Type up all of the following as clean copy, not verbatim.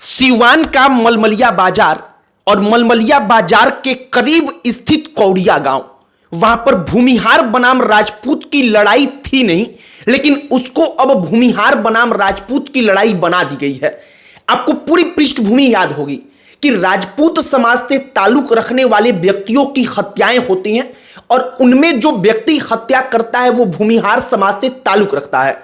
सीवान का मलमलिया बाजार और मलमलिया बाजार के करीब स्थित कौड़िया गांव, वहां पर भूमिहार बनाम राजपूत की लड़ाई थी नहीं, लेकिन उसको अब भूमिहार बनाम राजपूत की लड़ाई बना दी गई है। आपको पूरी पृष्ठभूमि याद होगी कि राजपूत समाज से ताल्लुक रखने वाले व्यक्तियों की हत्याएं होती हैं और उनमें जो व्यक्ति हत्या करता है वो भूमिहार समाज से ताल्लुक रखता है।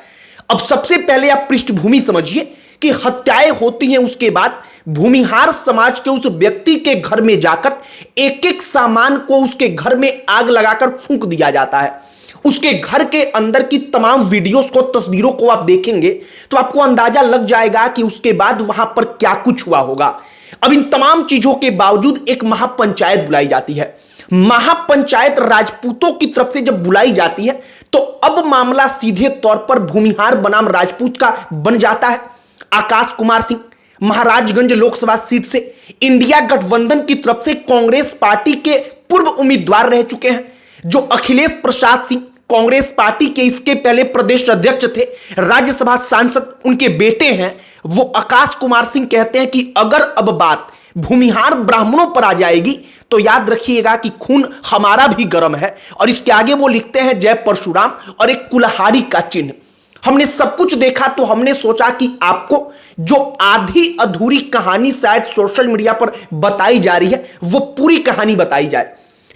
अब सबसे पहले आप पृष्ठभूमि समझिए कि हत्याएं होती हैं, उसके बाद भूमिहार समाज के उस व्यक्ति के घर में जाकर एक एक सामान को उसके घर में आग लगाकर फूंक दिया जाता है। उसके घर के अंदर की तमाम वीडियोस को, तस्वीरों को आप देखेंगे तो आपको अंदाजा लग जाएगा कि उसके बाद वहां पर क्या कुछ हुआ होगा। अब इन तमाम चीजों के बावजूद एक महापंचायत बुलाई जाती है। महापंचायत राजपूतों की तरफ से जब बुलाई जाती है तो अब मामला सीधे तौर पर भूमिहार बनाम राजपूत का बन जाता है। आकाश कुमार सिंह महाराजगंज लोकसभा सीट से इंडिया गठबंधन की तरफ से कांग्रेस पार्टी के पूर्व उम्मीदवार रह चुके हैं। जो अखिलेश प्रसाद सिंह कांग्रेस पार्टी के इसके पहले प्रदेश अध्यक्ष थे, राज्यसभा सांसद उनके बेटे हैं, वो आकाश कुमार सिंह कहते हैं कि अगर अब बात भूमिहार ब्राह्मणों पर आ जाएगी तो याद रखिएगा कि खून हमारा भी गर्म है। और इसके आगे वो लिखते हैं जय परशुराम और एक कुल्हाड़ी का चिन्ह। हमने सब कुछ देखा तो हमने सोचा कि आपको जो आधी अधूरी कहानी शायद सोशल मीडिया पर बताई जा रही है वो पूरी कहानी बताई जाए।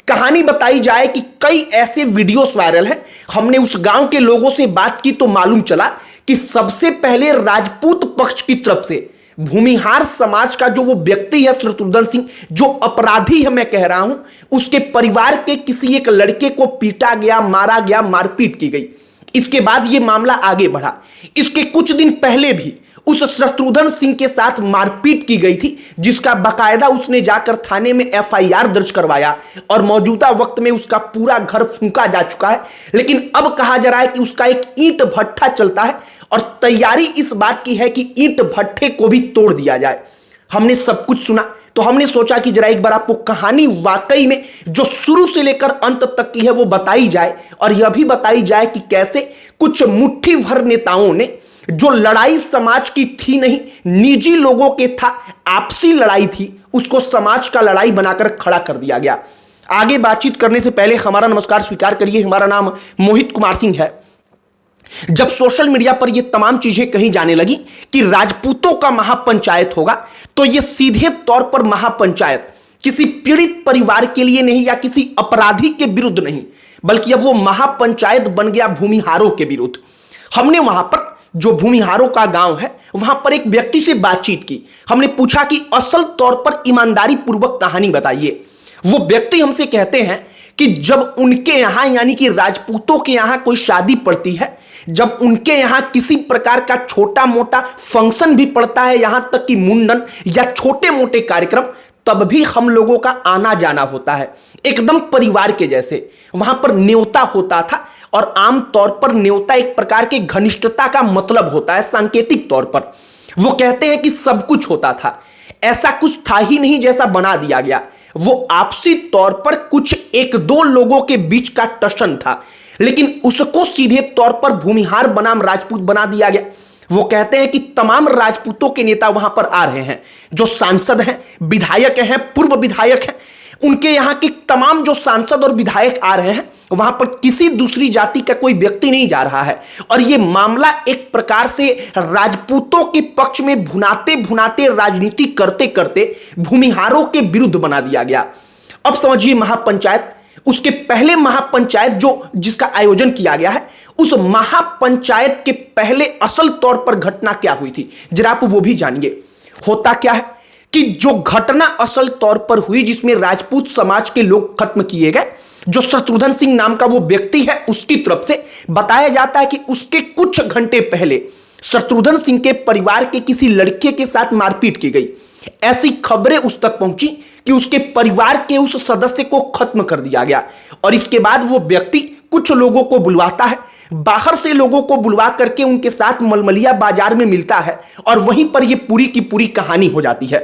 कहानी बताई जाए कि कई ऐसे वीडियोस वायरल हैं। हमने उस गांव के लोगों से बात की तो मालूम चला कि सबसे पहले राजपूत पक्ष की तरफ से भूमिहार समाज का जो वो व्यक्ति है शत्रुघ्न सिंह, जो अपराधी है मैं कह रहा हूं, उसके परिवार के किसी एक लड़के को पीटा गया, मारा गया, मारपीट की गई। इसके बाद ये मामला आगे बढ़ा। इसके कुछ दिन पहले भी उस शत्रुघ्न सिंह के साथ मारपीट की गई थी, जिसका बाकायदा उसने जाकर थाने में एफआईआर दर्ज करवाया और मौजूदा वक्त में उसका पूरा घर फूंका जा चुका है। लेकिन अब कहा जा रहा है कि उसका एक ईंट भट्ठा चलता है और तैयारी इस बात की है कि ईंट भट्ठे को भी तोड़ दिया जाए। हमने सब कुछ सुना तो हमने सोचा कि जरा एक बार आपको कहानी वाकई में जो शुरू से लेकर अंत तक की है वो बताई जाए और यह भी बताई जाए कि कैसे कुछ मुट्ठी भर नेताओं ने, जो लड़ाई समाज की थी नहीं, निजी लोगों के था, आपसी लड़ाई थी, उसको समाज का लड़ाई बनाकर खड़ा कर दिया गया। आगे बातचीत करने से पहले हमारा नमस्कार स्वीकार करिए। हमारा नाम मोहित कुमार सिंह है। जब सोशल मीडिया पर यह तमाम चीजें कही जाने लगी कि राजपूतों का महापंचायत होगा, तो यह सीधे तौर पर महापंचायत किसी पीड़ित परिवार के लिए नहीं या किसी अपराधी के विरुद्ध नहीं, बल्कि अब वो महापंचायत बन गया भूमिहारों के विरुद्ध। हमने वहां पर जो भूमिहारों का गांव है वहां पर एक व्यक्ति से बातचीत की। हमने पूछा कि असल तौर पर ईमानदारी पूर्वक कहानी बताइए। वो व्यक्ति हमसे कहते हैं कि जब उनके यहां यानी कि राजपूतों के यहां कोई शादी पड़ती है, जब उनके यहां किसी प्रकार का छोटा मोटा फंक्शन भी पड़ता है, यहां तक कि मुंडन या छोटे मोटे कार्यक्रम, तब भी हम लोगों का आना जाना होता है एकदम परिवार के जैसे। वहां पर न्योता होता था और आम तौर पर न्योता एक प्रकार के घनिष्ठता का मतलब होता है सांकेतिक तौर पर। वो कहते हैं कि सब कुछ होता था, ऐसा कुछ था ही नहीं जैसा बना दिया गया। वो आपसी तौर पर कुछ एक दो लोगों के बीच का टशन था, लेकिन उसको सीधे तौर पर भूमिहार बनाम राजपूत बना दिया गया। वो कहते हैं कि तमाम राजपूतों के नेता वहां पर आ रहे हैं, जो सांसद हैं, विधायक हैं, पूर्व विधायक हैं, उनके यहां के तमाम जो सांसद और विधायक आ रहे हैं, वहां पर किसी दूसरी जाति का कोई व्यक्ति नहीं जा रहा है। और यह मामला एक प्रकार से राजपूतों के पक्ष में भुनाते भुनाते, राजनीति करते करते भूमिहारों के विरुद्ध बना दिया गया। अब समझिए महापंचायत, उसके पहले महापंचायत जिसका आयोजन किया गया है, उस महापंचायत के पहले असल तौर पर घटना क्या हुई थी जरा आप वो भी जानिए। होता क्या है कि जो घटना असल तौर पर हुई, जिसमें राजपूत समाज के लोग खत्म किए गए, जो शत्रुघ्न सिंह नाम का वो व्यक्ति है उसकी तरफ से बताया जाता है कि उसके कुछ घंटे पहले शत्रुघ्न सिंह के परिवार के किसी लड़के के साथ मारपीट की गई। ऐसी खबरें उस तक पहुंची कि उसके परिवार के उस सदस्य को खत्म कर दिया गया। और इसके बाद वो व्यक्ति कुछ लोगों को बुलवाता है, बाहर से लोगों को बुलवा करके उनके साथ मलमलिया बाजार में मिलता है और वहीं पर यह पूरी की पूरी कहानी हो जाती है।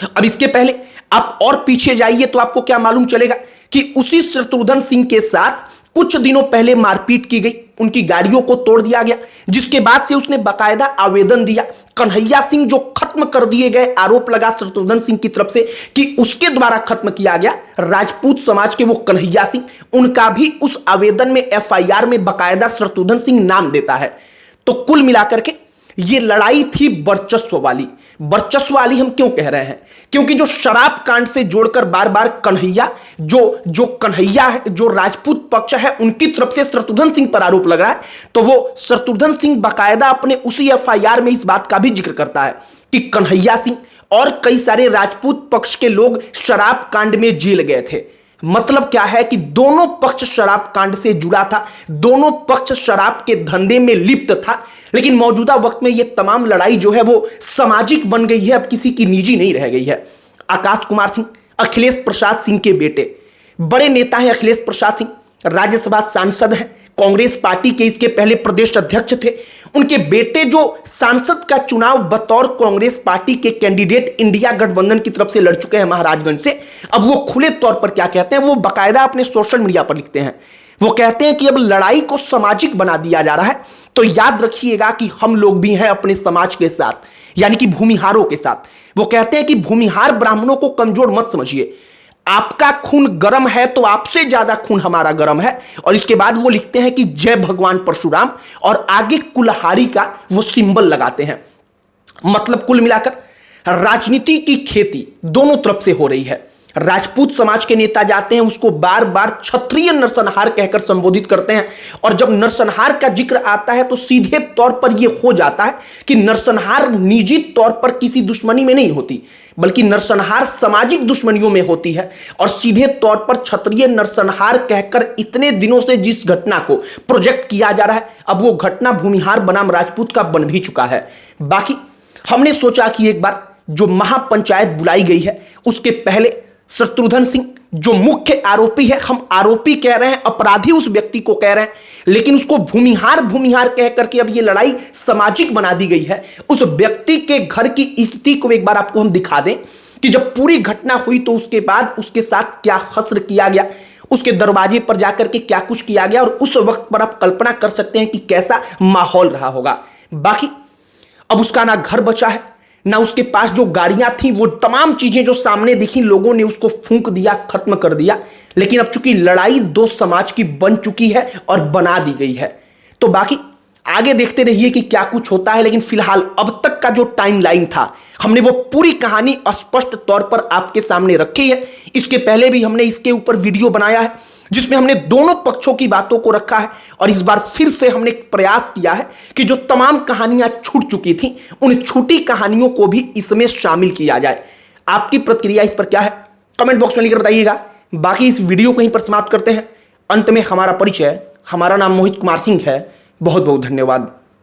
अब इसके पहले आप और पीछे जाइए तो आपको क्या मालूम चलेगा कि उसी शत्रुघ्न सिंह के साथ कुछ दिनों पहले मारपीट की गई। उनकी गाड़ियों को तोड़ दिया गया, जिसके बाद से उसने बाकायदा आवेदन दिया। कन्हैया सिंह जो खत्म कर दिए गए, आरोप लगा शत्रुघ्न सिंह की तरफ से कि उसके द्वारा खत्म किया गया, राजपूत समाज के वो कन्हैया सिंह, उनका भी उस आवेदन में एफआईआर में बाकायदा शत्रुघ्न सिंह नाम देता है। तो कुल मिलाकर के ये लड़ाई थी वर्चस्व वाली। वर्चस्व वाली हम क्यों कह रहे हैं? क्योंकि जो शराब कांड से जोड़कर बार बार कन्हैया, जो कन्हैया है, जो राजपूत पक्ष है, उनकी तरफ से शत्रुघ्न सिंह पर आरोप लग रहा है, तो वो शत्रुघ्न सिंह बाकायदा अपने उसी एफआईआर में इस बात का भी जिक्र करता है कि कन्हैया सिंह और कई सारे राजपूत पक्ष के लोग शराब कांड में जेल गए थे। मतलब क्या है कि दोनों पक्ष शराब कांड से जुड़ा था, दोनों पक्ष शराब के धंधे में लिप्त था। लेकिन मौजूदा वक्त में यह तमाम लड़ाई जो है वो सामाजिक बन गई है, अब किसी की निजी नहीं रह गई है। आकाश कुमार सिंह अखिलेश प्रसाद सिंह के बेटे, बड़े नेता हैं अखिलेश प्रसाद सिंह, राज्यसभा सांसद हैं, कांग्रेस पार्टी के इसके पहले प्रदेश अध्यक्ष थे। उनके बेटे जो सांसद का चुनाव बतौर कांग्रेस पार्टी के कैंडिडेट इंडिया गठबंधन की तरफ से लड़ चुके हैं महाराजगंज से, अब वो खुले तौर पर क्या कहते हैं, वो बाकायदा अपने सोशल मीडिया पर लिखते हैं। वो कहते हैं कि अब लड़ाई को सामाजिक बना दिया जा रहा है, तो याद रखिएगा कि हम लोग भी हैं अपने समाज के साथ, यानी कि भूमिहारों के साथ। वो कहते हैं कि भूमिहार ब्राह्मणों को कमजोर मत समझिए, आपका खून गर्म है तो आपसे ज्यादा खून हमारा गर्म है। और इसके बाद वो लिखते हैं कि जय भगवान परशुराम, और आगे कुल्हाड़ी का वो सिंबल लगाते हैं। मतलब कुल मिलाकर राजनीति की खेती दोनों तरफ से हो रही है। राजपूत समाज के नेता जाते हैं, उसको बार बार क्षत्रिय नरसंहार कहकर संबोधित करते हैं, और जब नरसंहार का जिक्र आता है तो सीधे तौर पर यह हो जाता है कि नरसंहार निजी तौर पर किसी दुश्मनी में नहीं होती, बल्कि नरसंहार सामाजिक दुश्मनियों में होती है। और सीधे तौर पर क्षत्रिय नरसंहार कहकर इतने दिनों से जिस घटना को प्रोजेक्ट किया जा रहा है, अब वो घटना भूमिहार बनाम राजपूत का बन भी चुका है। बाकी हमने सोचा कि एक बार जो महापंचायत बुलाई गई है, उसके पहले शत्रुघ्न सिंह जो मुख्य आरोपी है, हम आरोपी कह रहे हैं, अपराधी उस व्यक्ति को कह रहे हैं, लेकिन उसको भूमिहार भूमिहार कह करके अब ये लड़ाई सामाजिक बना दी गई है। उस व्यक्ति के घर की स्थिति को एक बार आपको हम दिखा दें कि जब पूरी घटना हुई तो उसके बाद उसके साथ क्या हश्र किया गया, उसके दरवाजे पर जाकर के क्या कुछ किया गया, और उस वक्त पर आप कल्पना कर सकते हैं कि कैसा माहौल रहा होगा। बाकी अब उसका ना घर बचा है, ना उसके पास जो गाड़ियां थी, वो तमाम चीजें जो सामने दिखी, लोगों ने उसको फूंक दिया, खत्म कर दिया। लेकिन अब चूंकि लड़ाई दो समाज की बन चुकी है और बना दी गई है, तो बाकी आगे देखते रहिए कि क्या कुछ होता है। लेकिन फिलहाल अब तक का जो टाइमलाइन था, हमने वो पूरी कहानी स्पष्ट तौर पर आपके सामने रखी है। इसके पहले भी हमने इसके ऊपर वीडियो बनाया है, जिसमें हमने दोनों पक्षों की बातों को रखा है, और इस बार फिर से हमने प्रयास किया है कि जो तमाम कहानियां छूट चुकी थी, उन छूटी कहानियों को भी इसमें शामिल किया जाए। आपकी प्रतिक्रिया इस पर क्या है, कमेंट बॉक्स में लिखकर बताइएगा। बाकी इस वीडियो को यहीं पर समाप्त करते हैं। अंत में हमारा परिचय, हमारा नाम मोहित कुमार सिंह है। बहुत बहुत धन्यवाद।